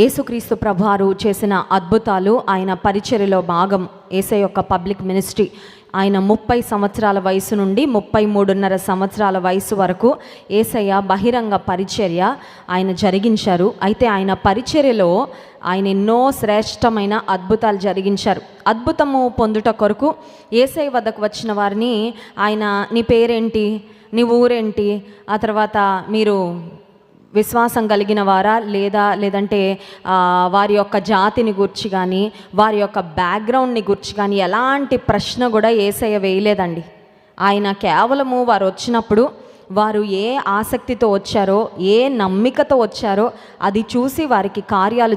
యేసుక్రీస్తు ప్రభువారు చేసిన అద్భుతాలు, ఆయన పరిచర్యలో భాగం. యేసయ్య యొక్క పబ్లిక్ మినిస్ట్రీ ఆయన 30 సంవత్సరాల వయసు నుండి 33.5 సంవత్సరాల వయసు వరకు యేసయ్య బహిరంగ పరిచర్య ఆయన జరిగించారు. అయితే ఆయన పరిచర్యలో ఆయన ఎన్నో శ్రేష్టమైన అద్భుతాలు జరిగించారు. అద్భుతము పొందుట కొరకు యేసయ్య వద్దకు వచ్చిన వారిని ఆయన, నీ పేరేంటి, నీ ఊరేంటి, ఆ తర్వాత మీరు విశ్వాసం కలిగిన వారా లేదంటే వారి యొక్క జాతిని గురించి కానీ వారి యొక్క బ్యాక్గ్రౌండ్ని గురించి కానీ ఎలాంటి ప్రశ్న కూడా యేసయ్య వేయలేదండి. ఆయన కేవలము వారు వచ్చినప్పుడు వారు ఏ ఆసక్తితో వచ్చారో, ఏ నమ్మికతో వచ్చారో అది చూసి వారికి కార్యాలు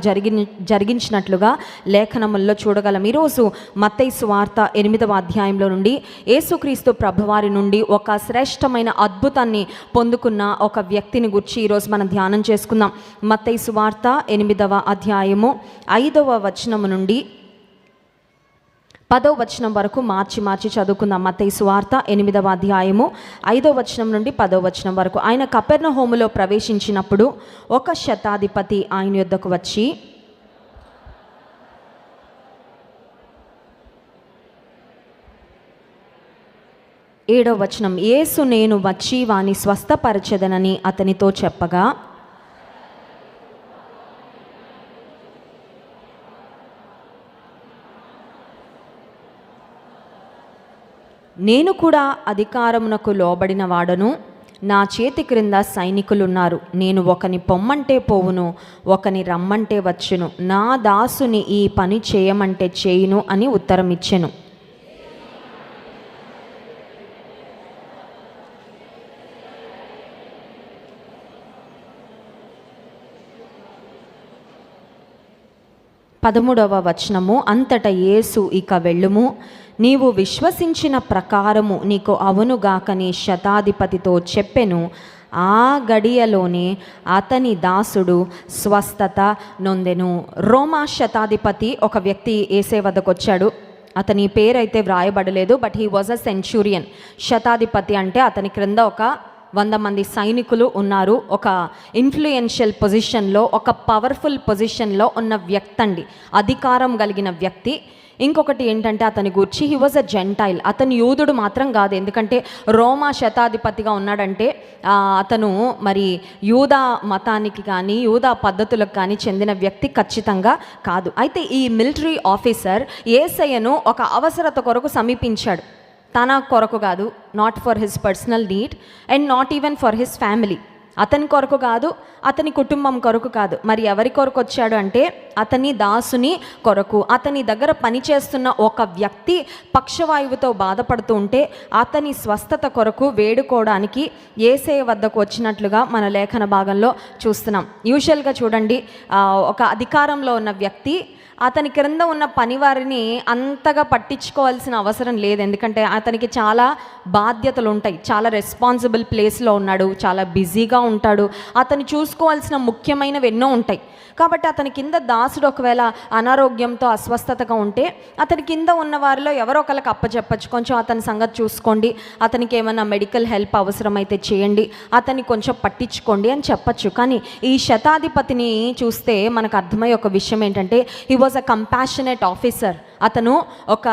జరిగించినట్లుగా లేఖనముల్లో చూడగలం. ఈరోజు మత్తయి సువార్త 8వ అధ్యాయంలో నుండి యేసుక్రీస్తు ప్రభువారి నుండి ఒక శ్రేష్టమైన అద్భుతాన్ని పొందుకున్న ఒక వ్యక్తిని గురించి ఈరోజు మనం ధ్యానం చేసుకుందాం. మత్తయి సువార్త 8వ అధ్యాయము 5వ వచనము నుండి 10వ వచనం వరకు మార్చి చదువుకుందాం. మత్తయి సువార్త 8వ అధ్యాయము 5వ వచనం నుండి 10వ వచనం వరకు. ఆయన కపెర్నహూములో ప్రవేశించినప్పుడు ఒక శతాధిపతి ఆయన యొద్దకు వచ్చి, 7వ వచనం, యేసు నేను వచ్చి వాని స్వస్థపరచెదనని అతనితో చెప్పగా, నేను కూడా అధికారమునకు లోబడిన వాడను, నా చేతి క్రింద సైనికులున్నారు. నేను ఒకని పొమ్మంటే పోవును, ఒకని రమ్మంటే వచ్చును, నా దాసుని ఈ పని చేయమంటే చేయును అని ఉత్తరం ఇచ్చెను. పదమూడవ వచనము, అంతటా యేసు ఇక వెళ్ళుము, నీవు విశ్వసించిన ప్రకారము నీకు అవునుగాకని శతాధిపతితో చెప్పెను. ఆ గడియలోనే అతని దాసుడు స్వస్థత నొందెను. రోమా శతాధిపతి ఒక వ్యక్తి యేసయ్య వద్దకు వచ్చాడు. అతని పేరైతే వ్రాయబడలేదు, but he was a centurion. శతాధిపతి అంటే అతని క్రింద ఒక 100 మంది సైనికులు ఉన్నారు. ఒక ఇన్ఫ్లుయెన్షియల్ పొజిషన్లో, ఒక పవర్ఫుల్ పొజిషన్లో ఉన్న వ్యక్తి అండి, అధికారం కలిగిన వ్యక్తి. ఇంకొకటి ఏంటంటే అతని గురించి హీ వాజ్ అ జెంటైల్. అతను యూదుడు మాత్రం కాదు, ఎందుకంటే రోమా శతాధిపతిగా ఉన్నాడంటే అతను మరి యూదా మతానికి కానీ యూదా పద్ధతులకు కానీ చెందిన వ్యక్తి ఖచ్చితంగా కాదు. అయితే ఈ మిలిటరీ ఆఫీసర్ యేసయ్యను ఒక అవసరత కొరకు సమీపించాడు. తన కొరకు కాదు, not for his personal need and not even for his family. అతని కొరకు కాదు, అతని కుటుంబం కొరకు కాదు. మరి ఎవరి కొరకు వచ్చాడు అంటే అతని దాసుని కొరకు. అతని దగ్గర పనిచేస్తున్న ఒక వ్యక్తి పక్షవాయువుతో బాధపడుతూ ఉంటే అతని స్వస్థత కొరకు వేడుకోవడానికి యేసయ్య వద్దకు వచ్చినట్లుగా మన లేఖన భాగంలో చూస్తున్నాం. యూజువల్గా చూడండి, ఒక అధికారంలో ఉన్న వ్యక్తి అతని క్రింద ఉన్న పనివారిని అంతగా పట్టించుకోవాల్సిన అవసరం లేదు, ఎందుకంటే అతనికి చాలా బాధ్యతలు ఉంటాయి, చాలా రెస్పాన్సిబుల్ ప్లేస్లో ఉన్నాడు, చాలా బిజీగా ఉంటాడు, అతను చూసుకోవాల్సిన ముఖ్యమైనవి ఎన్నో ఉంటాయి. కాబట్టి అతని కింద దాసుడు ఒకవేళ అనారోగ్యంతో అస్వస్థతగా ఉంటే అతని కింద ఉన్న వారిలో ఎవరో ఒకరికి అప్పచెప్పచ్చు, కొంచెం అతని సంగతి చూసుకోండి, అతనికి ఏమైనా మెడికల్ హెల్ప్ అవసరమైతే చేయండి, అతన్ని కొంచెం పట్టించుకోండి అని చెప్పచ్చు. కానీ ఈ శతాధిపతిని చూస్తే మనకు అర్థమయ్యే ఒక విషయం ఏంటంటే he was a compassionate officer. అతను ఒక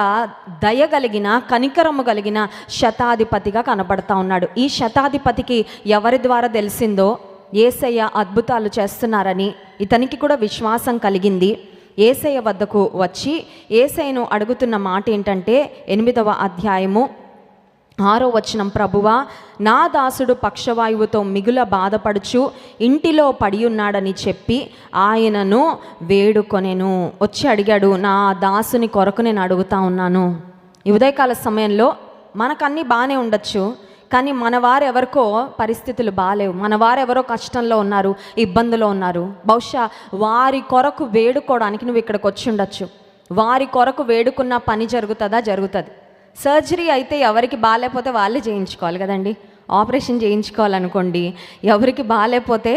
దయగలిగిన, కనికరము కలిగిన శతాధిపతిగా కనబడతా ఉన్నాడు. ఈ శతాధిపతికి ఎవరి ద్వారా తెలిసిందో యేసయ్య అద్భుతాలు చేస్తున్నారని ఇతనికి కూడా విశ్వాసం కలిగింది. యేసయ్య వద్దకు వచ్చి యేసయ్యను అడుగుతున్న మాట ఏంటంటే 8వ అధ్యాయము 6వ వచనం, ప్రభువా నా దాసుడు పక్షవాయువుతో మిగుల బాధపడుచు ఇంటిలో పడి ఉన్నాడని చెప్పి ఆయనను వేడుకొనెను. వచ్చి అడిగాడు, నా దాసుని కొరకు నేను అడుగుతా ఉన్నాను. ఈ ఉదయకాల సమయంలో మనకన్నీ బాగానే ఉండొచ్చు, కానీ మన వారెవరికో పరిస్థితులు బాగాలేవు, మన వారెవరో కష్టంలో ఉన్నారు, ఇబ్బందులో ఉన్నారు. బహుశా వారి కొరకు వేడుకోవడానికి నువ్వు ఇక్కడికి వచ్చి ఉండొచ్చు. వారి కొరకు వేడుకున్న పని జరుగుతుందా? జరుగుతుంది. సర్జరీ అయితే ఎవరికి బాగాలేకపోతే వాళ్ళే చేయించుకోవాలి కదండి. ఆపరేషన్ చేయించుకోవాలనుకోండి, ఎవరికి బాగాలేకపోతే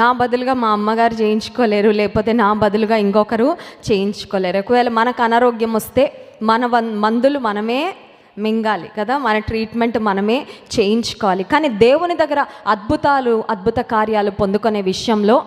నా బదులుగా మా అమ్మగారు చేయించుకోలేరు, లేకపోతే నా బదులుగా ఇంకొకరు చేయించుకోలేరు. ఒకవేళ మనకు అనారోగ్యం వస్తే మన మందులు మనమే మింగాలి కదా, మన ట్రీట్మెంట్ మనమే చేయించుకోవాలి. కానీ దేవుని దగ్గర అద్భుత కార్యాలు పొందుకునే విషయంలో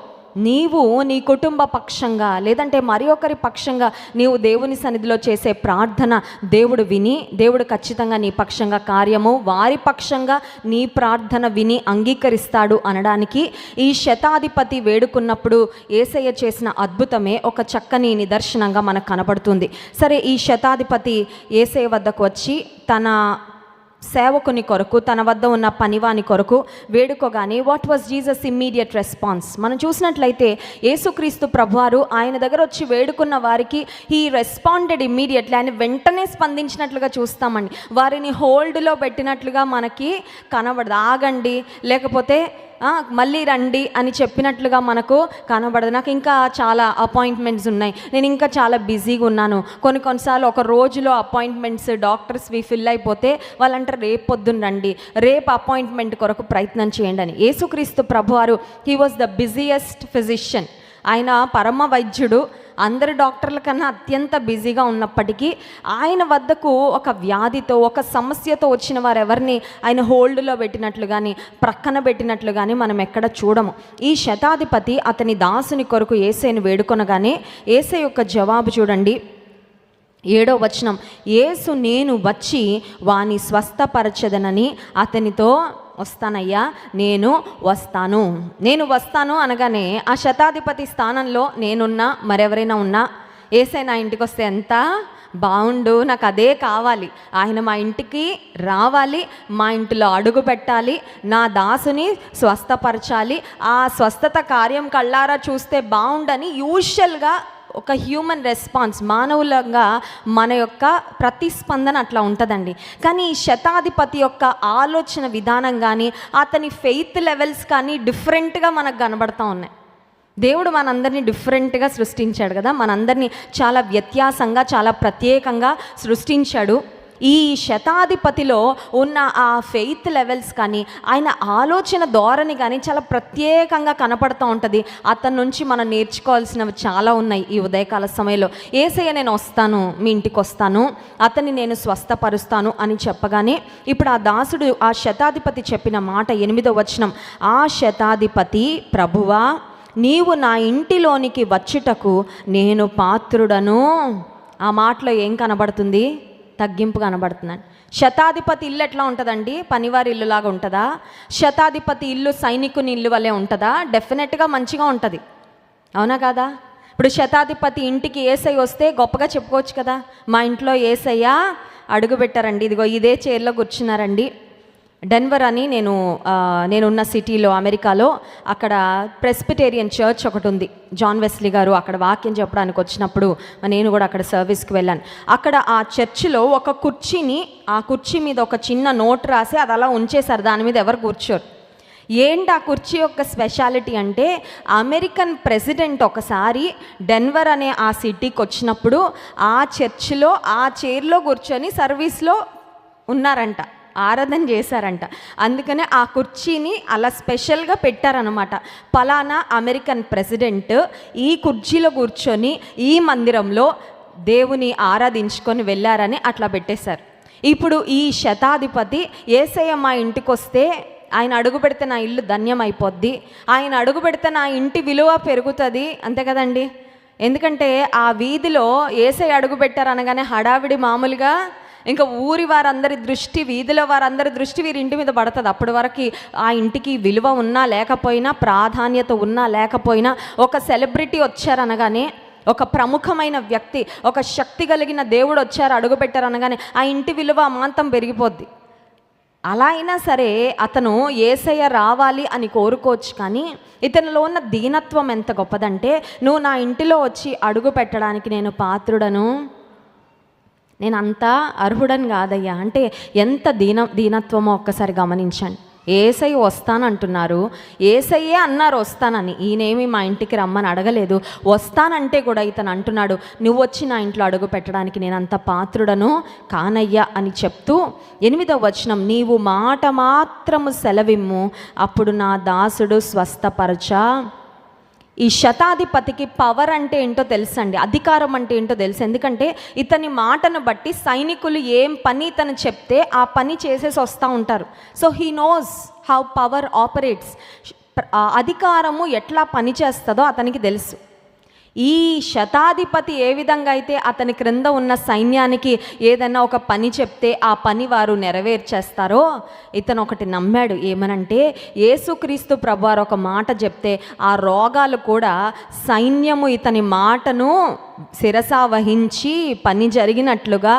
నీవు నీ కుటుంబ పక్షంగా లేదంటే మరి ఒకరి పక్షంగా నీవు దేవుని సన్నిధిలో చేసే ప్రార్థన దేవుడు విని, దేవుడు ఖచ్చితంగా నీ పక్షంగా కార్యము, వారి పక్షంగా నీ ప్రార్థన విని అంగీకరిస్తాడు అనడానికి ఈ శతాధిపతి వేడుకున్నప్పుడు యేసయ్య చేసిన అద్భుతమే ఒక చక్కని నిదర్శనంగా మనకు కనబడుతుంది. సరే, ఈ శతాధిపతి యేసయ్య వద్దకు వచ్చి తన సేవకుని కొరకు, తన వద్ద ఉన్న పనివాని కొరకు వేడుకోగానే what was Jesus immediate response? మనం చూసినట్లయితే యేసుక్రీస్తు ప్రభువారు ఆయన దగ్గర వచ్చి వేడుకున్న వారికి హీ రెస్పాండెడ్ ఇమ్మీడియట్లీ. ఆయన వెంటనే స్పందించినట్లుగా చూస్తామండి. వారిని హోల్డ్లో పెట్టినట్లుగా మనకి కనబడదు. ఆగండి, లేకపోతే మళ్ళీ రండి అని చెప్పినట్లుగా మనకు కనబడదు. నాకు ఇంకా చాలా అపాయింట్మెంట్స్ ఉన్నాయి, నేను ఇంకా చాలా బిజీగా ఉన్నాను. కొన్నిసార్లు ఒక రోజులో అపాయింట్మెంట్స్ డాక్టర్స్వి ఫిల్ అయిపోతే వాళ్ళంటారు రేపు పొద్దున్న రండి, రేపు అపాయింట్మెంట్ కొరకు ప్రయత్నం చేయండి అని. యేసుక్రీస్తు ప్రభువారు he was the busiest physician. ఆయన పరమ వైద్యుడు. అందరి డాక్టర్ల కన్నా అత్యంత బిజీగా ఉన్నప్పటికీ ఆయన వద్దకు ఒక వ్యాధితో, ఒక సమస్యతో వచ్చిన వారు ఎవరిని ఆయన హోల్డ్లో పెట్టినట్లు కానీ, ప్రక్కన పెట్టినట్లు కానీ మనం ఎక్కడ చూడము. ఈ శతాధిపతి అతని దాసుని కొరకు యేసయ్యను వేడుకొనగానే యేసయ్య యొక్క జవాబు చూడండి, 7వ వచనం. యేసు నేను వచ్చి వాని స్వస్థపరచదనని అతనితో, వస్తానయ్యా, నేను వస్తాను అనగానే ఆ శతాధిపతి స్థానంలో నేనున్నా, మరెవరైనా ఉన్నా, యేసయ్య నా ఇంటికి వస్తే ఎంత బాగుండు, నాకు అదే కావాలి. ఆయన మా ఇంటికి రావాలి, మా ఇంటిలో అడుగు పెట్టాలి, నా దాసుని స్వస్థపరచాలి, ఆ స్వస్థత కార్యం కళ్ళారా చూస్తే బాగుండని యూజువల్గా ఒక హ్యూమన్ రెస్పాన్స్, మానవులంగా మన యొక్క ప్రతిస్పందన అట్లా ఉంటుందండి. కానీ ఈ శతాధిపతి యొక్క ఆలోచన విధానం కానీ, అతని ఫెయిత్ లెవెల్స్ కానీ డిఫరెంట్గా మనకు కనబడతా ఉన్నాయి. దేవుడు మనందరినీ డిఫరెంట్గా సృష్టించాడు కదా, మనందరినీ చాలా వ్యత్యాసంగా, చాలా ప్రత్యేకంగా సృష్టించాడు. ఈ శతాధిపతిలో ఉన్న ఆ ఫెయిత్ లెవెల్స్ కానీ, ఆయన ఆలోచన ధోరణి కానీ చాలా ప్రత్యేకంగా కనపడుతూ ఉంటుంది. అతని నుంచి మనం నేర్చుకోవాల్సినవి చాలా ఉన్నాయి. ఈ ఉదయకాల సమయంలో యేసయ్య నేను వస్తాను, మీ ఇంటికి వస్తాను, అతన్ని నేను స్వస్థపరుస్తాను అని చెప్పగానే ఇప్పుడు ఆ దాసుడు, ఆ శతాధిపతి చెప్పిన మాట 8వ వచనం. ఆ శతాధిపతి, ప్రభువా నీవు నా ఇంటిలోనికి వచ్చుటకు నేను పాత్రుడను. ఆ మాటలో ఏం కనబడుతుంది? తగ్గింపు కనబడుతున్నాను. శతాధిపతి ఇల్లు ఎట్లా ఉంటుందండి? పనివారి ఇల్లులాగా ఉంటుందా? శతాధిపతి ఇల్లు సైనికుని ఇల్లు వల్లే ఉంటుందా? డెఫినెట్గా మంచిగా ఉంటుంది, అవునా కాదా? ఇప్పుడు శతాధిపతి ఇంటికి యేసయ్య వస్తే గొప్పగా చెప్పుకోవచ్చు కదా, మా ఇంట్లో యేసయ్య అడుగు పెట్టారండి, ఇదిగో ఇదే చైర్లో కూర్చున్నారండి. డెన్వర్ అని నేనున్న సిటీలో, అమెరికాలో, అక్కడ ప్రెస్బిటేరియన్ చర్చ్ ఒకటి ఉంది. జాన్ వెస్లీ గారు అక్కడ వాక్యం చెప్పడానికి వచ్చినప్పుడు నేను కూడా అక్కడ సర్వీస్కి వెళ్ళాను. అక్కడ ఆ చర్చిలో ఒక కుర్చీని, ఆ కుర్చీ మీద ఒక చిన్న నోట్ రాసి అది అలా ఉంచేశారు, దాని మీద ఎవరు కూర్చోరు. ఏంటి ఆ కుర్చీ యొక్క స్పెషాలిటీ అంటే, అమెరికన్ ప్రెసిడెంట్ ఒకసారి డెన్వర్ అనే ఆ సిటీకి వచ్చినప్పుడు ఆ చర్చిలో ఆ చైర్లో కూర్చొని సర్వీస్లో ఉన్నారంట, ఆరాధన చేశారంట. అందుకనే ఆ కుర్చీని అలా స్పెషల్గా పెట్టారనమాట. పలానా అమెరికన్ ప్రెసిడెంట్ ఈ కుర్చీలో కూర్చొని ఈ మందిరంలో దేవుని ఆరాధించుకొని వెళ్ళారని అట్లా పెట్టేశారు. ఇప్పుడు ఈ శతాధిపతి యేసయ్య మా ఇంటికి వస్తే, ఆయన అడుగు పెడితే నా ఇల్లు ధన్యం అయిపోద్ది, ఆయన అడుగు పెడితే నా ఇంటి విలువ పెరుగుతుంది, అంతే కదండి. ఎందుకంటే ఆ వీధిలో యేసయ్య అడుగు పెట్టారు అనగానే హడావిడి మామూలుగా ఇంకా ఊరి వారందరి దృష్టి, వీధిలో వారందరి దృష్టి వీరి ఇంటి మీద పడుతుంది. అప్పటి వరకు ఆ ఇంటికి విలువ ఉన్నా లేకపోయినా, ప్రాధాన్యత ఉన్నా లేకపోయినా, ఒక సెలబ్రిటీ వచ్చారనగానే, ఒక ప్రముఖమైన వ్యక్తి, ఒక శక్తి కలిగిన దేవుడు వచ్చారు, అడుగు పెట్టారు అనగానే ఆ ఇంటి విలువ అమాంతం పెరిగిపోద్ది. అలా అయినా సరే అతను యేసయ్య రావాలి అని కోరుకోవచ్చు, కానీ ఇతనిలో ఉన్న దీనత్వం ఎంత గొప్పదంటే, నువ్వు నా ఇంటిలో వచ్చి అడుగు పెట్టడానికి నేను పాత్రుడను, నేను అంతా అర్హుడని కాదయ్యా అంటే ఎంత దీనత్వమో ఒక్కసారి గమనించండి. యేసయ్య వస్తానంటున్నారు, యేసయ్యే అన్నారు వస్తానని, ఈయనేమి మా ఇంటికి రమ్మని అడగలేదు. వస్తానంటే కూడా ఇతను అంటున్నాడు, నువ్వు వచ్చి నా ఇంట్లో అడుగు పెట్టడానికి నేను అంత పాత్రుడను కానయ్యా అని చెప్తూ 8వ వచనం, నీవు మాట మాత్రము సెలవిమ్ము, అప్పుడు నా దాసుడు స్వస్థపరచా. ఈ శతాధిపతికి పవర్ అంటే ఏంటో తెలుసండి, అధికారం అంటే ఏంటో తెలుసు. ఎందుకంటే ఇతని మాటను బట్టి సైనికులు ఏం పని ఇతను చెప్తే ఆ పని చేసేసి వస్తూ ఉంటారు. So he knows how power operates. అధికారము ఎట్లా పనిచేస్తుందో అతనికి తెలుసు. ఈ శతాధిపతి ఏ విధంగా అయితే అతని క్రింద ఉన్న సైన్యానికి ఏదన్నా ఒక పని చెప్తే ఆ పని వారు నెరవేర్చేస్తారో, ఇతను ఒకటి నమ్మాడు. ఏమనంటే యేసుక్రీస్తు ప్రభువారు ఒక మాట చెప్తే ఆ రోగాలు కూడా సైన్యము ఇతని మాటను శిరసా వహించి పని జరిగినట్లుగా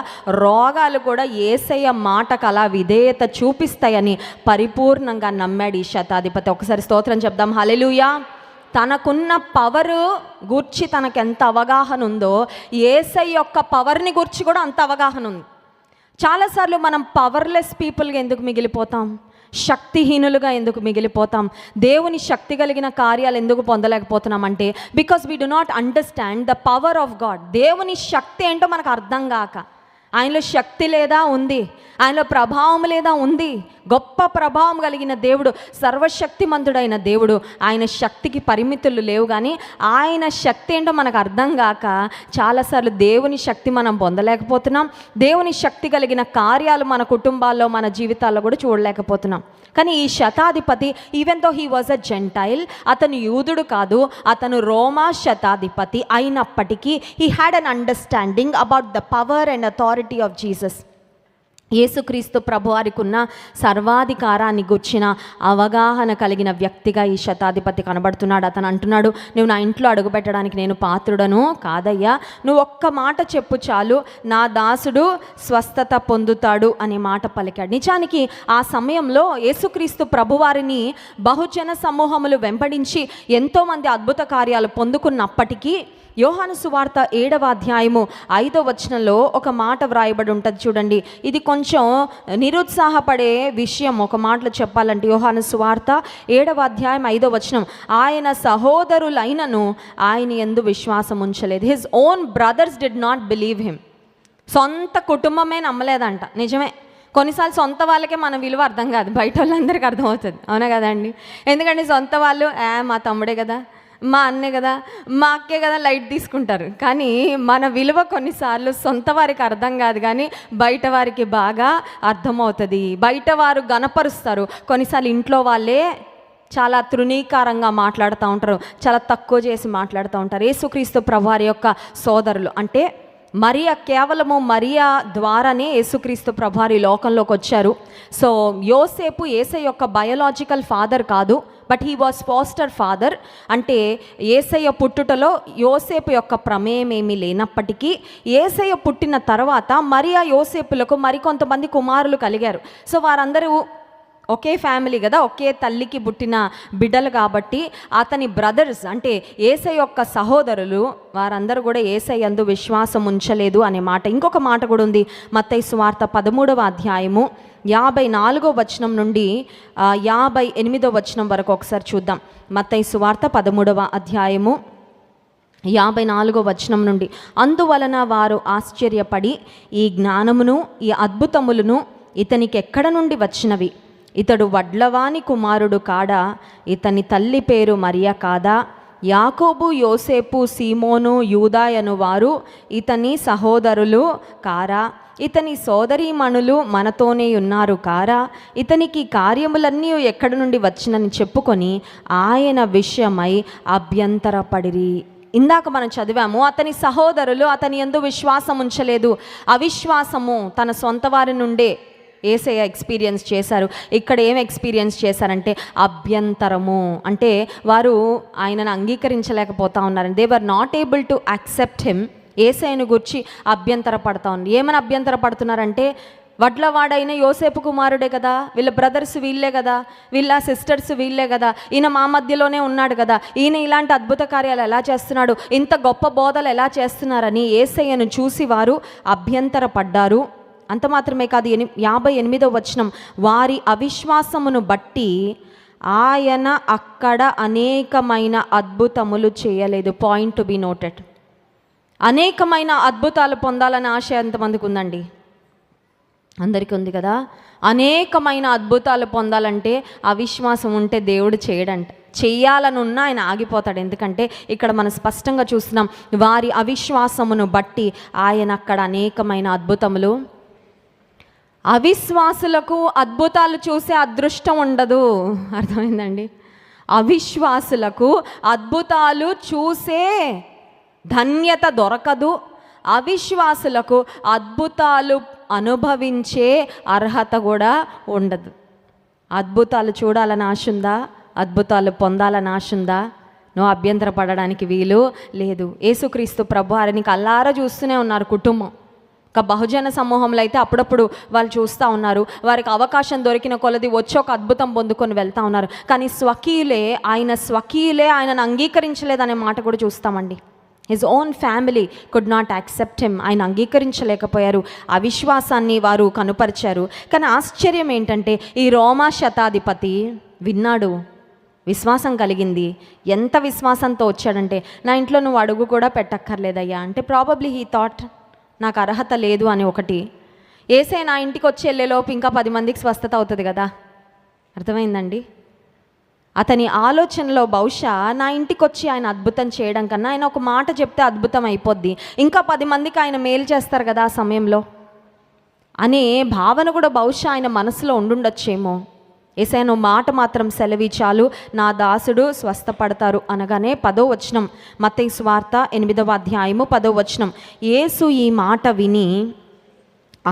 రోగాలు కూడా యేసయ్య మాటకు అలా విధేయత చూపిస్తాయని పరిపూర్ణంగా నమ్మాడు ఈ శతాధిపతి. ఒకసారి స్తోత్రం చెప్దాం, హల్లెలూయా. తనకున్న పవరు గూర్చి తనకెంత అవగాహన ఉందో, యేసయ్య యొక్క పవర్ని గూర్చి కూడా అంత అవగాహన ఉంది. చాలాసార్లు మనం పవర్లెస్ పీపుల్గా ఎందుకు మిగిలిపోతాం? శక్తిహీనులుగా ఎందుకు మిగిలిపోతాం? దేవుని శక్తి కలిగిన కార్యాలు ఎందుకు పొందలేకపోతున్నాం అంటే because we do not understand the power of God. దేవుని శక్తి ఏంటో మనకు అర్థం కాక, ఆయనలో శక్తి లేదా ఉంది, ఆయనలో ప్రభావం లేదా ఉంది. గొప్ప ప్రభావం కలిగిన దేవుడు, సర్వశక్తిమంతుడైన దేవుడు. ఆయన శక్తికి పరిమితులు లేవు, కానీ ఆయన శక్తి ఏంటో మనకు అర్థం కాక చాలాసార్లు దేవుని శక్తి మనం పొందలేకపోతున్నాం. దేవుని శక్తి కలిగిన కార్యాలు మన కుటుంబాల్లో, మన జీవితాల్లో కూడా చూడలేకపోతున్నాం. కానీ ఈ శతాధిపతి, even though he was a gentile, అతను యూదుడు కాదు, అతను రోమా శతాధిపతి అయినప్పటికీ he had an understanding about the power and authority of Jesus. యేసుక్రీస్తు ప్రభువారికి ఉన్న సర్వాధికారాన్ని గుర్చిన అవగాహన కలిగిన వ్యక్తిగా ఈ శతాధిపతి కనబడుతున్నాడు. అతను అంటున్నాడు, నువ్వు నా ఇంట్లో అడుగుపెట్టడానికి నేను పాత్రుడను కాదయ్యా, నువ్వు ఒక్క మాట చెప్పు చాలు, నా దాసుడు స్వస్థత పొందుతాడు అనే మాట పలికాడు. నిజానికి ఆ సమయంలో యేసుక్రీస్తు ప్రభువారిని బహుజన సమూహములు వెంబడించి ఎంతోమంది అద్భుత కార్యాలు పొందుకున్నప్పటికీ యోహాను సువార్త 7వ అధ్యాయము 5వ వచనంలో ఒక మాట వ్రాయబడి ఉంటుంది చూడండి. ఇది కొంచెం నిరుత్సాహపడే విషయం. ఒక మాటలో చెప్పాలంటే యోహాను సువార్త 7వ అధ్యాయం 5వ వచనం, ఆయన సహోదరులైనను ఆయన యందు విశ్వాసం ఉంచలేదు. His own brothers did not believe him. సొంత కుటుంబమే నమ్మలేదంట. నిజమే, కొన్నిసార్లు సొంత వాళ్ళకే మన విలువ అర్థం కాదు, బయట వాళ్ళందరికీ అర్థమవుతుంది. అవునా కదండి? ఎందుకంటే సొంత వాళ్ళు మా తమ్ముడే కదా, మా అన్నే కదా, మా అక్కే కదా లైట్ తీసుకుంటారు. కానీ మన విలువ కొన్నిసార్లు సొంత వారికి అర్థం కాదు, కానీ బయట వారికి బాగా అర్థమవుతుంది. బయట వారు గనపరుస్తారు, కొన్నిసార్లు ఇంట్లో వాళ్ళే చాలా తృణీకారంగా మాట్లాడుతూ ఉంటారు, చాలా తక్కువ చేసి మాట్లాడుతూ ఉంటారు. యేసుక్రీస్తు ప్రభువారి యొక్క సోదరులు అంటే మరియా, కేవలము మరియా ద్వారానే యేసుక్రీస్తు ప్రభువారి లోకంలోకి వచ్చారు. సో యోసేపు యేసయ్య యొక్క బయోలాజికల్ ఫాదర్ కాదు, but he was foster father. అంటే యేసయ్య పుట్టుటలో యోసేపు యొక్క ప్రమేయం ఏమీ లేనప్పటికీ యేసయ్య పుట్టిన తర్వాత మరియా యోసేపులకు మరికొంతమంది కుమారులు కలిగారు. సో వారందరూ ఒకే ఫ్యామిలీ కదా, ఒకే తల్లికి పుట్టిన బిడ్డలు కాబట్టి అతని బ్రదర్స్ అంటే యేసయ్య యొక్క సహోదరులు వారందరూ కూడా యేసయ్య యందు విశ్వాసం ఉంచలేదు అనే మాట. ఇంకొక మాట కూడా ఉంది. మత్తయి సువార్త 13వ అధ్యాయము 54వ వచనం నుండి 58వ వచనం వరకు ఒకసారి చూద్దాం. మత్తయి సువార్త 13వ అధ్యాయము 54వ వచనం నుండి, అందువలన వారు ఆశ్చర్యపడి ఈ జ్ఞానమును ఈ అద్భుతములను ఇతనికి ఎక్కడ నుండి వచ్చినవి? ఇతడు వడ్లవాని కుమారుడు కాడా? ఇతని తల్లి పేరు మరియా కాదా? యాకోబు, యోసేపు, సీమోను, యూదాయను వారు ఇతని సహోదరులు కారా? ఇతని సోదరీమణులు మనతోనే ఉన్నారు కారా? ఇతనికి కార్యములన్నీ ఎక్కడి నుండి వచ్చినని చెప్పుకొని ఆయన విషయమై అభ్యంతరపడిరి. ఇందాక మనం చదివాము, అతని సహోదరులు అతని యందు విశ్వాసం ఉంచలేదు. అవిశ్వాసము తన సొంత వారి నుండే యేసయ్య ఎక్స్పీరియన్స్ చేశారు. ఇక్కడ ఏం ఎక్స్పీరియన్స్ చేశారంటే అభ్యంతరము. అంటే వారు ఆయనను అంగీకరించలేకపోతా ఉన్నారు. They were not able to accept him. యేసయ్యను గురించి అభ్యంతరపడతా ఉన్నారు. ఏమని అభ్యంతరపడుతున్నారంటే, వడ్లవాడైన యోసేపు కుమారుడే కదా, వీళ్ళ బ్రదర్స్ వీళ్ళే కదా, వీళ్ళ సిస్టర్స్ వీళ్ళే కదా, ఈయన మా మధ్యలోనే ఉన్నాడు కదా, ఈయన ఇలాంటి అద్భుత కార్యాలు ఎలా చేస్తున్నాడు, ఇంత గొప్ప బోధలు ఎలా చేస్తున్నారని యేసయ్యను చూసి వారు అభ్యంతరపడ్డారు. అంత మాత్రమే కాదు, 58వ వచనం, వారి అవిశ్వాసమును బట్టి ఆయన అక్కడ అనేకమైన అద్భుతములు చేయలేదు. Point to be noted. అనేకమైన అద్భుతాలు పొందాలని ఆశ ఎంతమందికి ఉందండి? అందరికీ ఉంది కదా. అనేకమైన అద్భుతాలు పొందాలంటే అవిశ్వాసం ఉంటే దేవుడు చేయడంట. చెయ్యాలనున్న ఆయన ఆగిపోతాడు. ఎందుకంటే ఇక్కడ మనం స్పష్టంగా చూస్తున్నాం, వారి అవిశ్వాసమును బట్టి ఆయన అక్కడ అనేకమైన అద్భుతములు. అవిశ్వాసులకు అద్భుతాలు చూసే అదృష్టం ఉండదు. అర్థమైందండి? అవిశ్వాసులకు అద్భుతాలు చూసే ధన్యత దొరకదు, అవిశ్వాసులకు అద్భుతాలు అనుభవించే అర్హత కూడా ఉండదు. అద్భుతాలు చూడాలని ఆశ ఉందా? అద్భుతాలు పొందాలని ఆశ ఉందా? నువ్వు అభ్యంతర పడడానికి వీలు లేదు. యేసుక్రీస్తు ప్రభు వారిని కల్లారా చూస్తూనే ఉన్నారు కుటుంబం. ఒక బహుజన సమూహంలో అయితే అప్పుడప్పుడు వాళ్ళు చూస్తూ ఉన్నారు, వారికి అవకాశం దొరికిన కొలది వచ్చి ఒక అద్భుతం పొందుకొని వెళ్తూ ఉన్నారు. కానీ స్వకీయులే ఆయనను అంగీకరించలేదనే మాట కూడా చూస్తామండి. His own family could not accept him. ఆయన అంగీకరించలేకపోయారు, అవిశ్వాసాన్ని వారు కనుపరిచారు. కానీ ఆశ్చర్యం ఏంటంటే ఈ రోమా శతాధిపతి విన్నాడు, విశ్వాసం కలిగింది. ఎంత విశ్వాసంతో వచ్చాడంటే, నా ఇంట్లో నువ్వు అడుగు కూడా పెట్టక్కర్లేదయ్యా అంటే, ప్రాబబ్లీ హీ థాట్ నాకు అర్హత లేదు అని. ఒకటి ఏసే నా ఇంటికి వచ్చి వెళ్ళేలోపు ఇంకా 10 మందికి స్వస్థత అవుతుంది కదా. అర్థమైందండి? అతని ఆలోచనలో బహుశా నా ఇంటికి వచ్చి ఆయన అద్భుతం చేయడం కన్నా ఆయన ఒక మాట చెప్తే అద్భుతం అయిపోద్ది, ఇంకా 10 మందికి ఆయన మేలు చేస్తారు కదా ఆ సమయంలో అనే భావన కూడా బహుశా ఆయన మనసులో ఉండుండొచ్చేమో. యేసయ్య నువ్వు మాట మాత్రం సెలవి చాలు, నా దాసుడు స్వస్థపడతారు అనగానే 10వ వచనం, మత్తయి సువార్త 8వ అధ్యాయము 10వ వచనం. యేసు ఈ మాట విని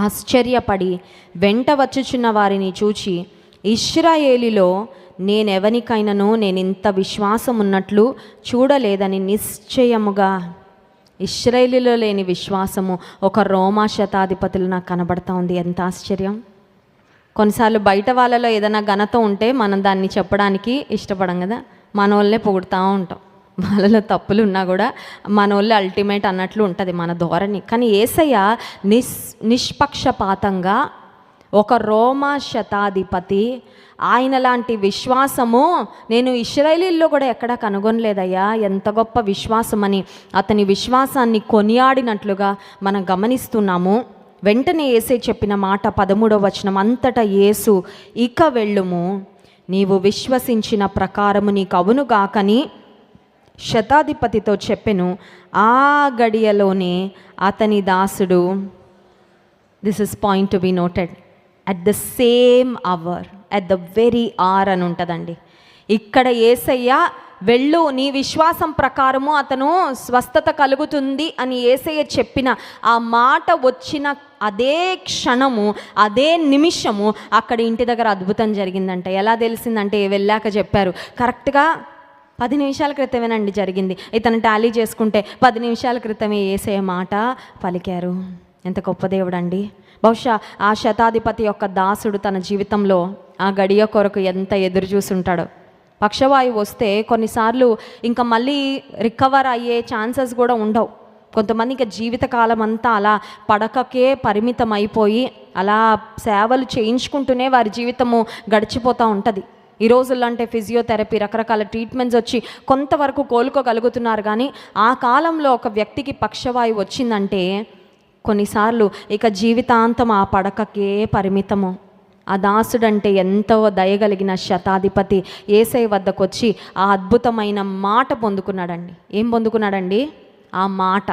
ఆశ్చర్యపడి వెంట వచ్చుచున్న వారిని చూచి, ఇశ్రాయేలులో నేనెవనికైనాను నేనింత విశ్వాసం ఉన్నట్లు చూడలేదని నిశ్చయముగా. ఇశ్రాయేలులో లేని విశ్వాసము ఒక రోమా శతాధిపతులు నాకు కనబడతా ఉంది. ఎంత ఆశ్చర్యం! కొన్నిసార్లు బయట వాళ్ళలో ఏదైనా ఘనత ఉంటే మనం దాన్ని చెప్పడానికి ఇష్టపడం కదా, మన వాళ్ళనే పొగుడుతూ ఉంటాం. వాళ్ళలో తప్పులు ఉన్నా కూడా మన వాళ్ళు అల్టిమేట్ అన్నట్లు ఉంటుంది మన ధోరణి. కానీ యేసయ్య నిష్పక్షపాతంగా ఒక రోమా శతాధిపతి, ఆయన లాంటి విశ్వాసము నేను ఇశ్రాయేలీల్లో కూడా ఎక్కడా కనుగొనలేదయ్యా, ఎంత గొప్ప విశ్వాసం అని అతని విశ్వాసాన్ని కొనియాడినట్లుగా మనం గమనిస్తున్నాము. వెంటనే యేసే చెప్పిన మాట 13వ వచనం, అంతటా యేసు ఇక వెళ్ళుము, నీవు విశ్వసించిన ప్రకారము నీకు అవునుగాకని శతాధిపతితో చెప్పెను. ఆ గడియలోనే అతని దాసుడు, this is point to be noted, at the same hour, at the very hour అని ఉంటుందండి. ఇక్కడ యేసయ్య వెళ్ళు, నీ విశ్వాసం ప్రకారము అతను స్వస్థత కలుగుతుంది అని యేసయ్య చెప్పిన ఆ మాట వచ్చిన అదే క్షణము, అదే నిమిషము అక్కడ ఇంటి దగ్గర అద్భుతం జరిగిందంట. ఎలా తెలిసిందంటే వెళ్ళాక చెప్పారు, కరెక్ట్గా 10 నిమిషాల క్రితమేనండి జరిగింది. ఇతను టాలీ చేసుకుంటే 10 నిమిషాల క్రితమే యేసయ్య మాట పలికారు. ఎంత గొప్ప దేవుడు అండి. బహుశా ఆ శతాధిపతి యొక్క దాసుడు తన జీవితంలో ఆ గడియ కొరకు ఎంత ఎదురు చూసుంటాడో. పక్షవాయువు వస్తే కొన్నిసార్లు ఇంకా మళ్ళీ రికవర్ అయ్యే ఛాన్సెస్ కూడా ఉండవు. కొంతమంది ఇంకా జీవితకాలం అంతా అలా పడకకే పరిమితం అయిపోయి అలా సేవలు చేయించుకుంటూనే వారి జీవితము గడిచిపోతూ ఉంటుంది. ఈ రోజుల్లో అంటే ఫిజియోథెరపీ, రకరకాల ట్రీట్మెంట్స్ వచ్చి కొంతవరకు కోలుకోగలుగుతున్నారు. కానీ ఆ కాలంలో ఒక వ్యక్తికి పక్షవాయువు వచ్చిందంటే కొన్నిసార్లు ఇక జీవితాంతం ఆ పడకకే పరిమితము. ఆ దాసుడంటే ఎంతో దయగలిగిన శతాధిపతి యేసయ్య వద్దకు వచ్చి ఆ అద్భుతమైన మాట పొందుకున్నాడండి. ఏం పొందుకున్నాడండి? ఆ మాట,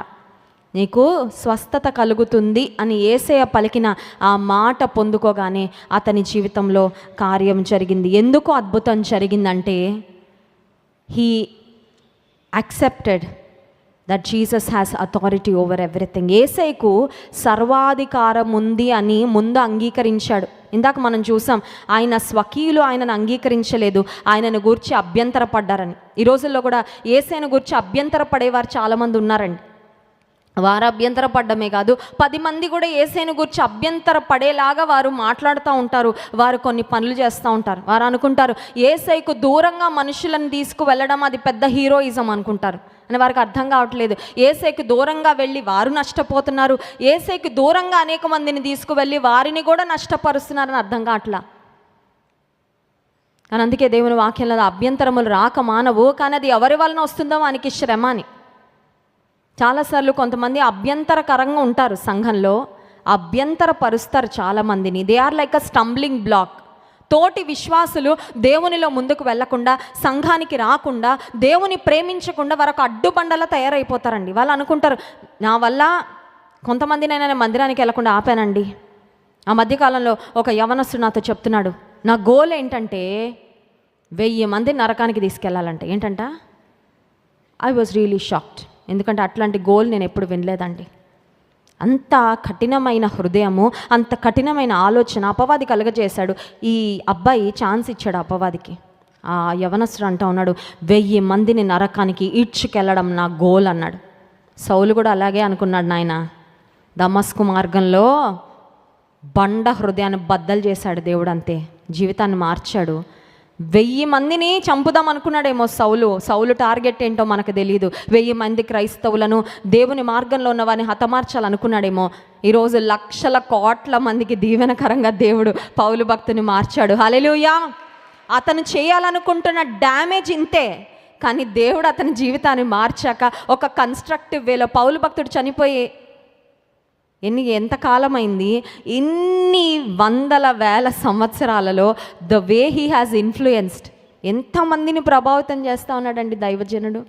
నీకు స్వస్థత కలుగుతుంది అని యేసయ్య పలికిన ఆ మాట పొందుకోగానే అతని జీవితంలో కార్యం జరిగింది. ఎందుకు అద్భుతం జరిగిందంటే he accepted that Jesus has authority over everything. యేసయ్యకు సర్వాధికారం ఉంది అని ముందు అంగీకరించాడు. ఇందాక మనం చూసాం, ఆయన స్వకీయులు ఆయనను అంగీకరించలేదు, ఆయనను గూర్చి అభ్యంతరపడ్డారని. ఈ రోజుల్లో కూడా యేసయ్యను గూర్చి అభ్యంతరపడేవారు చాలామంది ఉన్నారండి. వారు అభ్యంతరపడ్డమే కాదు, 10 మంది కూడా యేసయ్యను గురించి అభ్యంతర పడేలాగా వారు మాట్లాడుతూ ఉంటారు. వారు కొన్ని పనులు చేస్తూ ఉంటారు. వారు అనుకుంటారు యేసయ్యకు దూరంగా మనుషులను తీసుకువెళ్ళడం అది పెద్ద హీరోయిజం అనుకుంటారు. అని వారికి అర్థం కావట్లేదు. యేసయ్యకు దూరంగా వెళ్ళి వారు నష్టపోతున్నారు, యేసయ్యకు దూరంగా అనేక మందిని తీసుకువెళ్ళి వారిని కూడా నష్టపరుస్తున్నారని అర్థం కావట్లా. కానీ అందుకే దేవుని వాక్యంలో అభ్యంతరములు రాక మానవు, కానీ అది ఎవరి వలన వస్తుందో వానికి శ్రమ అని. చాలాసార్లు కొంతమంది అభ్యంతరకరంగా ఉంటారు సంఘంలో, అభ్యంతరపరుస్తారు చాలామందిని. They are like a stumbling block. తోటి విశ్వాసులు దేవునిలో ముందుకు వెళ్లకుండా, సంఘానికి రాకుండా, దేవుని ప్రేమించకుండా వారికి అడ్డుబండలా తయారైపోతారండి. వాళ్ళు అనుకుంటారు నా వల్ల కొంతమందినైనా మందిరానికి వెళ్లకుండా ఆపానండి. ఆ మధ్యకాలంలో ఒక యవనస్తుడు నాతో చెప్తున్నాడు, నా గోల్ ఏంటంటే 1000 మంది నరకానికి తీసుకెళ్లాలంట. ఏంటంట? I was really shocked. ఎందుకంటే అట్లాంటి గోల్ నేను ఎప్పుడు వినలేదండి. అంత కఠినమైన హృదయము, అంత కఠినమైన ఆలోచన అపవాది కలుగజేశాడు. ఈ అబ్బాయి ఛాన్స్ ఇచ్చాడు అపవాదికి. ఆ యవనస్తుడు అంటా ఉన్నాడు, 1000 మందిని నరకానికి ఈడ్చుకెళ్ళడం నా గోల్ అన్నాడు. సౌలు కూడా అలాగే అనుకున్నాడు. నాయన దమస్కు మార్గంలో బండ హృదయాన్ని బద్దలు చేశాడు దేవుడు, అంతే జీవితాన్ని మార్చాడు. 1000 మందిని చంపుదాం అనుకున్నాడేమో సౌలు టార్గెట్ ఏంటో మనకు తెలియదు. 1000 మంది క్రైస్తవులను, దేవుని మార్గంలో ఉన్న వారిని హతమార్చాలనుకున్నాడేమో. ఈరోజు లక్షల కోట్ల మందికి దీవెనకరంగా దేవుడు పౌలు భక్తుని మార్చాడు. హల్లెలూయా. అతను చేయాలనుకుంటున్న డ్యామేజ్ ఇంతే, కానీ దేవుడు అతని జీవితాన్ని మార్చాక ఒక కన్స్ట్రక్టివ్ వేలో, పౌలు భక్తుడు చనిపోయి ఎంతకాలమైంది, ఇన్ని వందల వేల సంవత్సరాలలో the way he has influenced, ఎంతమందిని ప్రభావితం చేస్తూ ఉన్నాడండి దైవజనుడు.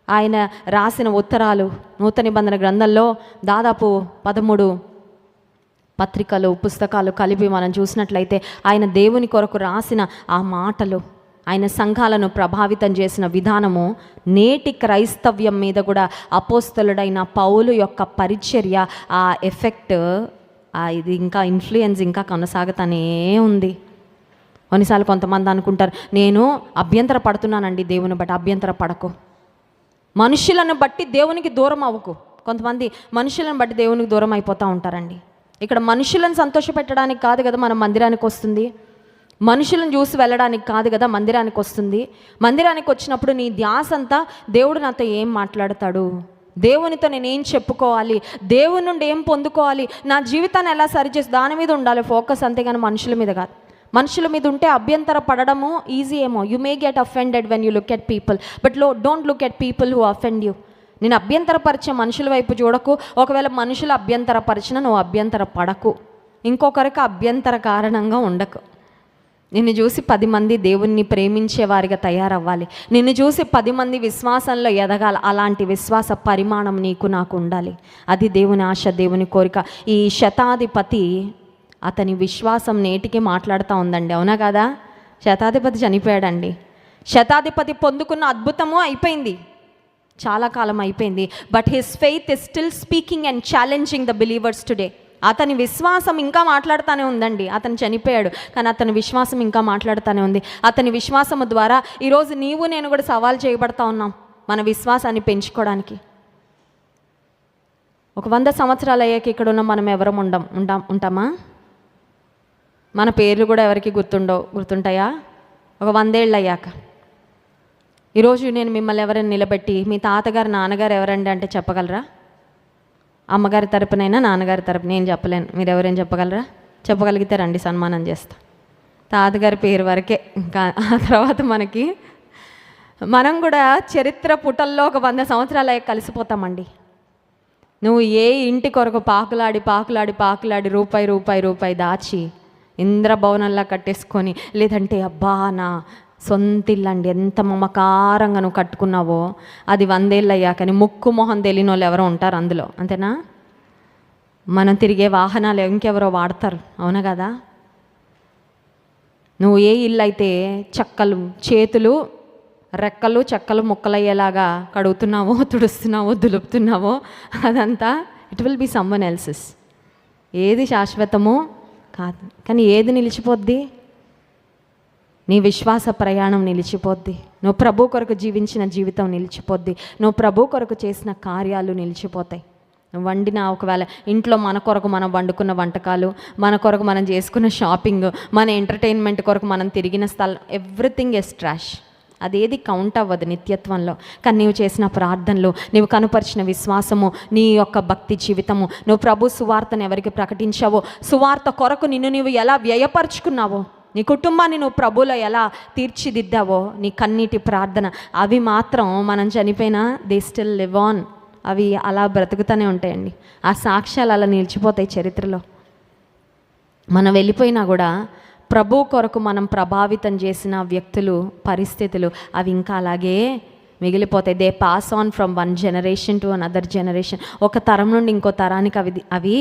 ఆయన రాసిన ఉత్తరాలు నూతన నిబంధన గ్రంథంలో దాదాపు 13 పత్రికలు, పుస్తకాలు కలిపి మనం చూసినట్లయితే ఆయన దేవుని కొరకు రాసిన ఆ మాటలు, ఆయన సంఘాలను ప్రభావితం చేసిన విధానము నేటి క్రైస్తవ్యం మీద కూడా అపోస్తలుడైన పౌలు యొక్క పరిచర్య, ఆ ఎఫెక్ట్, ఇది ఇంకా ఇన్ఫ్లుయెన్స్ ఇంకా కొనసాగుతూనే ఉంది. కొన్నిసార్లు కొంతమంది అనుకుంటారు, నేను అభ్యంతర పడుతున్నానండి దేవుని బట్టి. అభ్యంతర పడకు. మనుషులను బట్టి దేవునికి దూరం అవ్వకు. కొంతమంది మనుషులను బట్టి దేవునికి దూరం అయిపోతూ ఉంటారండి. ఇక్కడ మనుషులను సంతోషపెట్టడానికి కాదు కదా మనం మందిరానికి వస్తుంది, మనుషులను చూసి వెళ్ళడానికి కాదు కదా మందిరానికి వస్తుంది. మందిరానికి వచ్చినప్పుడు నీ ధ్యాస అంతా దేవుడు నాతో ఏం మాట్లాడతాడు, దేవునితో నేను ఏం చెప్పుకోవాలి, దేవుని నుండి ఏం పొందుకోవాలి, నా జీవితాన్ని ఎలా సరిచేసి దాని మీద ఉండాలి ఫోకస్, అంతేగాని మనుషుల మీద కాదు. మనుషుల మీద ఉంటే అభ్యంతర పడడము ఈజీ ఏమో. You may get offended when you look at people, but don't look at people who offend you. నేను అభ్యంతరపరిచే మనుషుల వైపు చూడకు. ఒకవేళ మనుషులు అభ్యంతరపరిచినా నువ్వు అభ్యంతర పడకు. ఇంకొకరికి అభ్యంతర కారణంగా ఉండకు. నిన్ను చూసి 10 మంది దేవుణ్ణి ప్రేమించే వారిగా తయారవ్వాలి. నిన్ను చూసి 10 మంది విశ్వాసంలో ఎదగాలి. అలాంటి విశ్వాస పరిమాణం నీకు నాకు ఉండాలి. అది దేవుని ఆశ, దేవుని కోరిక. ఈ శతాధిపతి, అతని విశ్వాసం నేటికి మాట్లాడుతూ ఉందండి. అవునా కదా? శతాధిపతి చనిపోయాడండి. శతాధిపతి పొందుకున్న అద్భుతము అయిపోయింది, చాలా కాలం అయిపోయింది. But his faith is still speaking and challenging the believers today. అతని విశ్వాసం ఇంకా మాట్లాడుతూనే ఉందండి. అతను చనిపోయాడు, కానీ అతని విశ్వాసం ఇంకా మాట్లాడుతూనే ఉంది. అతని విశ్వాసము ద్వారా ఈరోజు నీవు నేను కూడా సవాల్ చేయబడతా ఉన్నాం మన విశ్వాసాన్ని పెంచుకోవడానికి. ఒక 100 సంవత్సరాలు అయ్యాక ఇక్కడ ఉన్న మనం ఎవరం ఉంటామా? మన పేర్లు కూడా ఎవరికి గుర్తుంటాయా? ఒక 100 ఏళ్ళు అయ్యాక. ఈరోజు నేను మిమ్మల్ని ఎవరైనా నిలబెట్టి మీ తాతగారు నాన్నగారు ఎవరండి అంటే చెప్పగలరా? అమ్మగారి తరపునైనా నాన్నగారి తరపున నేను చెప్పలేను. మీరు ఎవరైనా చెప్పగలరా? చెప్పగలిగితే రండి, సన్మానం చేస్తా. తాతగారి పేరు వరకే, ఇంకా ఆ తర్వాత మనం కూడా చరిత్ర పుటల్లో ఒక 100 సంవత్సరాలు అయ్యాక కలిసిపోతామండి. నువ్వు ఏ ఇంటి కొరకు పాకులాడి రూపాయి దాచి ఇంద్రభవనంలా కట్టేసుకొని, లేదంటే అబ్బా నా సొంతిల్లండి ఎంత మమకారంగా నువ్వు కట్టుకున్నావో, అది 100 ఏళ్ళు అయ్యాకని ముక్కు మొహం తెలియని వాళ్ళు ఎవరో ఉంటారు అందులో, అంతేనా? మనం తిరిగే వాహనాలు ఇంకెవరో వాడతారు, అవునా కదా? నువ్వు ఏ ఇల్లు అయితే చెక్కలు, చేతులు, రెక్కలు, చెక్కలు ముక్కలయ్యేలాగా కడుగుతున్నావో, తుడుస్తున్నావో, దులుపుతున్నావో, అదంతా it will be someone else's. ఏది శాశ్వతమో కాదు, కానీ ఏది నిలిచిపోద్ది? నీ విశ్వాస ప్రయాణం నిలిచిపోద్ది. నువ్వు ప్రభు కొరకు జీవించిన జీవితం నిలిచిపోద్ది. నువ్వు ప్రభు కొరకు చేసిన కార్యాలు నిలిచిపోతాయి. నువ్వు వండిన, ఒకవేళ ఇంట్లో మన కొరకు మనం వండుకున్న వంటకాలు, మన కొరకు మనం చేసుకున్న షాపింగ్, మన ఎంటర్టైన్మెంట్ కొరకు మనం తిరిగిన స్థలం, ఎవ్రీథింగ్ ఇస్ ట్రాష్. అదేది కౌంట్ అవ్వదు నిత్యత్వంలో. కానీ నీవు చేసిన ప్రార్థనలు, నీవు కనుపరిచిన విశ్వాసము, నీ యొక్క భక్తి జీవితము, నువ్వు ప్రభు సువార్తను ఎవరికి ప్రకటించావో, సువార్త కొరకు నిన్ను నీవు ఎలా వ్యయపరుచుకున్నావో, నీ కుటుంబాన్ని నువ్వు ప్రభులో ఎలా తీర్చిదిద్దావో, నీ కన్నీటి ప్రార్థన, అవి మాత్రం మనం చనిపోయినా దే స్టిల్ లివ్ ఆన్. అవి అలా బ్రతుకుతూనే ఉంటాయండి. ఆ సాక్ష్యాలు అలా నిలిచిపోతాయి చరిత్రలో. మనం వెళ్ళిపోయినా కూడా ప్రభు కొరకు మనం ప్రభావితం చేసిన వ్యక్తులు, పరిస్థితులు, అవి ఇంకా అలాగే మిగిలిపోతాయి. They pass on from one generation to another generation. ఒక తరం నుండి ఇంకో తరానికి అవి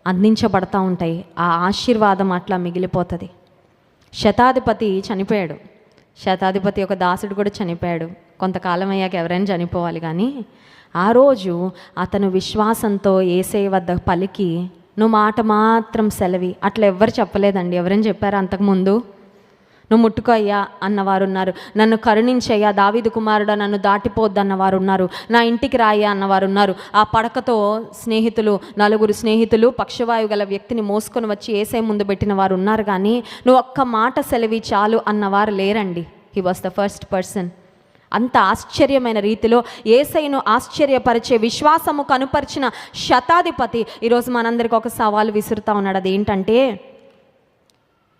అందించబడతా ఉంటాయి. ఆ ఆశీర్వాదం అట్లా మిగిలిపోతుంది. శతాధిపతి చనిపోయాడు. శతాధిపతి ఒక దాసుడు కూడా చనిపోయాడు. కొంతకాలం అయ్యాక ఎవరైనా చనిపోవాలి, కానీ ఆ రోజు అతను విశ్వాసంతో యేసయ్య వద్ద పలికి, నువ్వు మాట మాత్రం సెలవి. అట్లా ఎవ్వరు చెప్పలేదండి. ఎవరైనా చెప్పారా అంతకుముందు? నువ్వు ముట్టుకో అయ్యా అన్నవారు ఉన్నారు. నన్ను కరుణించయ్యా, దావీదు కుమారుడా నన్ను దాటిపోద్దు అన్నవారు ఉన్నారు. నా ఇంటికి రాయ్యా అన్నవారు ఉన్నారు. ఆ పడకతో నలుగురు స్నేహితులు పక్షవాయువు గల వ్యక్తిని మోసుకొని వచ్చి యేసయ్య ముందు పెట్టిన వారు ఉన్నారు, కానీ నువ్వు ఒక్క మాట సెలవి చాలు అన్నవారు లేరండి. He was the first person. అంత ఆశ్చర్యమైన రీతిలో యేసయ్యను ఆశ్చర్యపరిచే విశ్వాసము కనుపరిచిన శతాధిపతి ఈరోజు మనందరికీ ఒక సవాలు విసురుతూ ఉన్నాడు. అదేంటంటే,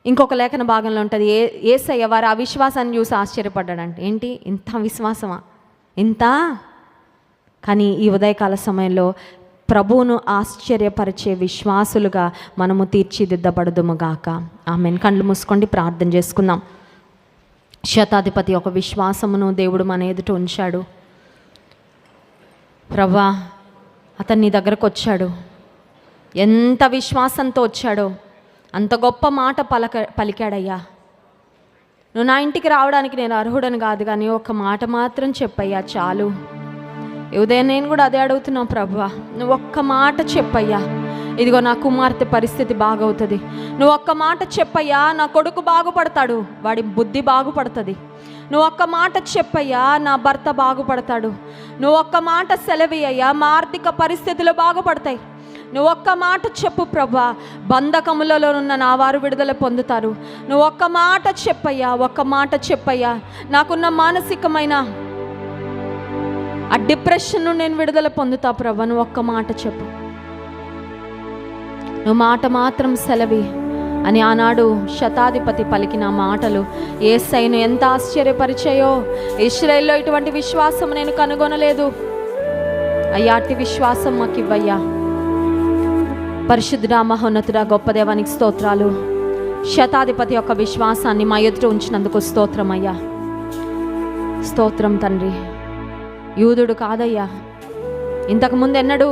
ఇంకొక లేఖన భాగంలో ఉంటుంది, యేసయ్య వారు ఆ విశ్వాసాన్ని చూసి ఆశ్చర్యపడ్డాడంటే, ఏంటి ఇంత విశ్వాసమా ఇంత? కానీ ఈ ఉదయకాల సమయంలో ప్రభువును ఆశ్చర్యపరిచే విశ్వాసులుగా మనము తీర్చిదిద్దబడదుముగాక. ఆమెన్. కళ్ళు మూసుకోండి, ప్రార్థన చేసుకుందాం. శతాధిపతి ఒక విశ్వాసమును దేవుడు మన ఎదుట ఉంచాడు. ప్రభువా, అతను నీ దగ్గరకు వచ్చాడు. ఎంత విశ్వాసంతో వచ్చాడో అంత గొప్ప మాట పలికాడయ్యా. నువ్వు నా ఇంటికి రావడానికి నేను అర్హుడని కాదు, కానీ ఒక మాట మాత్రం చెప్పయ్యా చాలు. ఉదయం నేను కూడా అదే అడుగుతున్నావు ప్రభువా, నువ్వు ఒక్క మాట చెప్పయ్యా, ఇదిగో నా కుమార్తె పరిస్థితి బాగవుతుంది. నువ్వు ఒక్క మాట చెప్పయ్యా, నా కొడుకు బాగుపడతాడు, వాడి బుద్ధి బాగుపడుతుంది. నువ్వు ఒక్క మాట చెప్పయ్యా, నా భర్త బాగుపడతాడు. నువ్వు ఒక్క మాట సెలవయ్యా, మా ఆర్థిక పరిస్థితులు బాగుపడతాయి. నువ్వు ఒక్క మాట చెప్పు ప్రభా, బంధకములలో ఉన్న నా వారు విడుదల పొందుతారు. నువ్వు ఒక్క మాట చెప్పయ్యా, ఒక్క మాట చెప్పయ్యా, నాకున్న మానసికమైన ఆ డిప్రెషన్ను నేను విడుదల పొందుతా ప్రభా. నువ్వు ఒక్క మాట చెప్పు, నువ్వు మాట మాత్రం సెలవి అని ఆనాడు శతాధిపతి పలికిన మాటలు యేసయ్యను ఎంత ఆశ్చర్యపరిచాయో. ఇశ్రాయేలులో ఇటువంటి విశ్వాసం నేను కనుగొనలేదు అయ్యా. అట్టి విశ్వాసం మాకు ఇవ్వయ్యా. పరిశుద్ధుడా, మహోన్నతుడా, గొప్ప దేవానికి స్తోత్రాలు. శతాధిపతి యొక్క విశ్వాసాన్ని మా ఎదుట ఉంచినందుకు స్తోత్రం అయ్యా. స్తోత్రం తండ్రి. యూదుడు కాదయ్యా, ఇంతకుముందు ఎన్నడూ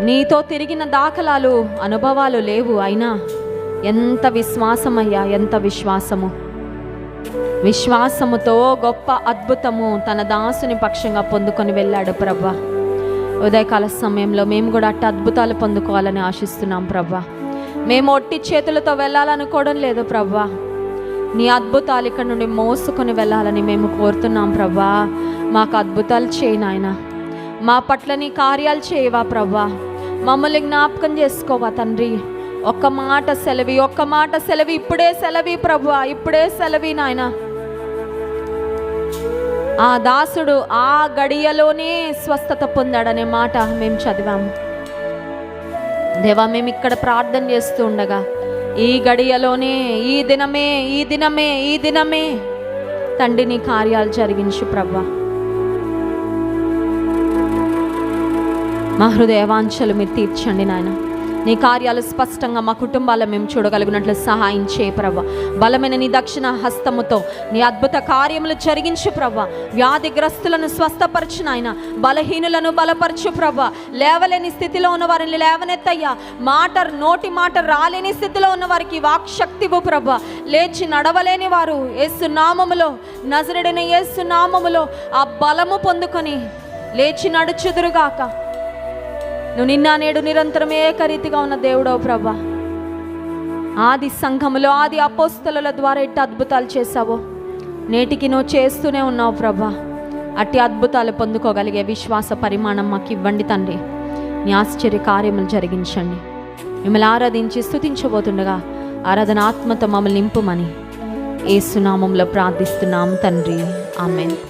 నీతో తిరిగిన దాఖలాలు అనుభవాలు లేవు. అయినా ఎంత విశ్వాసమయ్యా, ఎంత విశ్వాసము. విశ్వాసముతో గొప్ప అద్భుతము తన దాసుని పక్షంగా పొందుకొని వెళ్ళాడు ప్రభా. ఉదయకాల సమయంలో మేము కూడా అట్టి అద్భుతాలు పొందుకోవాలని ఆశిస్తున్నాం ప్రభా. మేము ఒట్టి చేతులతో వెళ్ళాలనుకోవడం లేదు ప్రభా. నీ అద్భుతాలు ఇక్కడ నుండి మోసుకొని వెళ్ళాలని మేము కోరుతున్నాం ప్రభా. మాకు అద్భుతాలు చేయి నాయనా, మా పట్ల నీ కార్యాలు చేయవా ప్రభా. మమ్మల్ని జ్ఞాపకం చేసుకోవా తండ్రి. ఒక్క మాట సెలవి, ఒక్క మాట సెలవి, ఇప్పుడే సెలవి ప్రభా, ఇప్పుడే సెలవి నాయన. ఆ దాసుడు ఆ గడియలోనే స్వస్థత పొందాడనే మాట మేము చదివాము దేవా. మేము ఇక్కడ ప్రార్థన చేస్తూ ఉండగా ఈ గడియలోనే, ఈ దినమే తండ్రి నీ కార్యాలు జరిగించు ప్రభా. మా హృదయవాంఛలు మీరు తీర్చండి నాయన. నీ కార్యాలు స్పష్టంగా మా కుటుంబాల్లో మేము చూడగలిగినట్లు సహాయం చేయ ప్రభా. బలమైన నీ దక్షిణ హస్తముతో నీ అద్భుత కార్యములు జరిగించు ప్రభా. వ్యాధిగ్రస్తులను స్వస్థపరచు నాయన, బలహీనులను బలపరచు ప్రభా. లేవలేని స్థితిలో ఉన్న వారిని లేవనెత్తయ్యా. నోటి మాట రాలేని స్థితిలో ఉన్న వారికి వాక్శక్తివు ప్రభా. లేచి నడవలేని వారు యేసు నామములో, నజరేయుడైన యేసు నామములో ఆ బలము పొందుకొని లేచి నడుచుదురుగాక. నువ్వు నిన్న నేడు నిరంతరం ఏకరీతిగా ఉన్న దేవుడవు ప్రభా. ఆది సంఘములో, ఆది అపోస్తలుల ద్వారా ఎట్టి అద్భుతాలు చేశావో నేటికి నువ్వు చేస్తూనే ఉన్నావు ప్రభా. అట్టి అద్భుతాలు పొందుకోగలిగే విశ్వాస పరిమాణం మాకు ఇవ్వండి తండ్రి. నీ ఆశ్చర్య కార్యములు జరిగించండి. మిమ్మల్ని ఆరాధించి స్తుతించబోతుండగా ఆరాధన ఆత్మతో మమ్మల్ని నింపుమని యేసు నామములో ప్రార్థిస్తున్నాం తండ్రి. ఆమేన్.